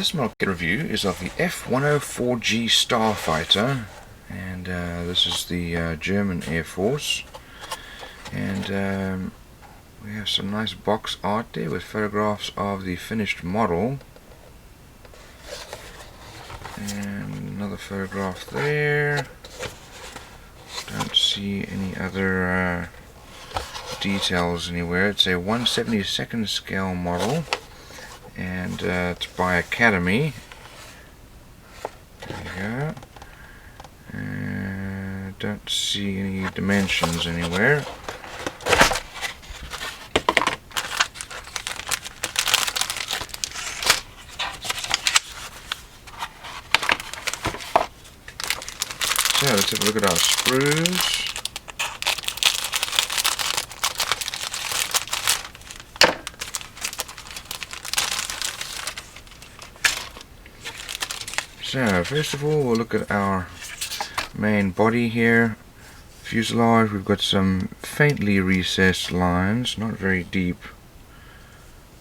This market review is of the F-104G StarFighter, and this is the German Air Force, and we have some nice box art there with photographs of the finished model, and another photograph there. Don't see any other details anywhere. It's a 1/72nd scale model, and it's by Academy. There you go. Don't see any dimensions anywhere. So let's have a look at our screws. So first of all, we'll look at our main body here. Fuselage, we've got some faintly recessed lines, not very deep,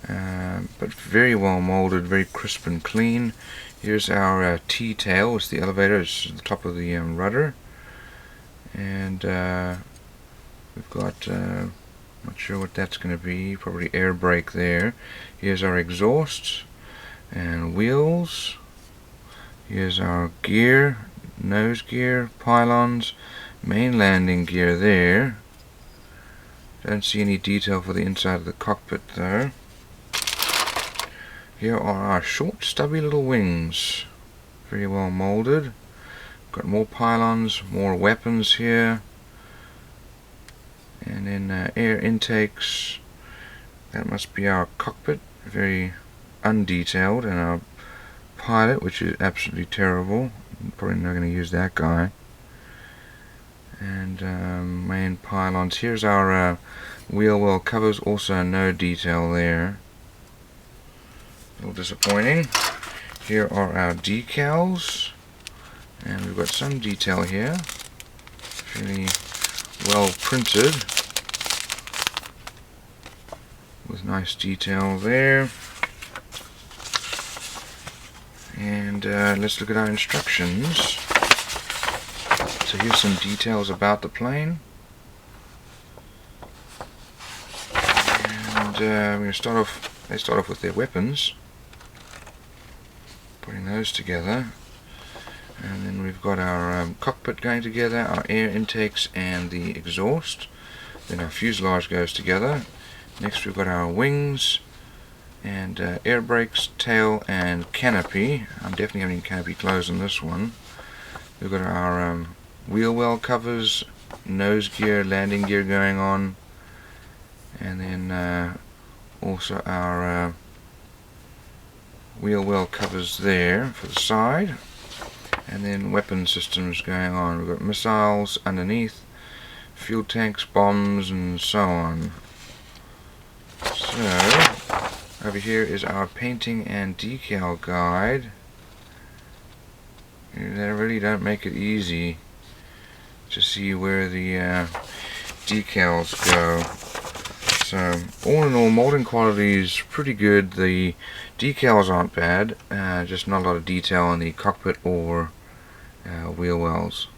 but very well molded, very crisp and clean. Here's our T-tail, it's the elevator, it's the top of the rudder, and we've got, not sure what that's going to be, probably air brake there. Here's our exhaust and wheels. Here's our gear, nose gear, pylons, main landing gear there. Don't see any detail for the inside of the cockpit though. Here are our short, stubby little wings, very well molded. Got more pylons, more weapons here, and then air intakes. That must be our cockpit, very undetailed, and our pilot, which is absolutely terrible. Probably not going to use that guy. And main pylons. Here's our wheel well covers, also no detail there. A little disappointing. Here are our decals, and we've got some detail here, fairly well printed, with nice detail there. And let's look at our instructions. So here's some details about the plane, and we're going to start off. They start off with their weapons, putting those together, and then we've got our cockpit going together, our air intakes and the exhaust. Then our fuselage goes together. Next we've got our wings and air brakes, tail and canopy. I'm definitely having canopy closed on this one. We've got our wheel well covers, nose gear, landing gear going on, and then also our wheel well covers there for the side, and then weapon systems going on. We've got missiles underneath, fuel tanks, bombs and so on. So over here is our painting and decal guide. They really don't make it easy to see where the decals go. So all in all, molding quality is pretty good. The decals aren't bad, just not a lot of detail in the cockpit or wheel wells.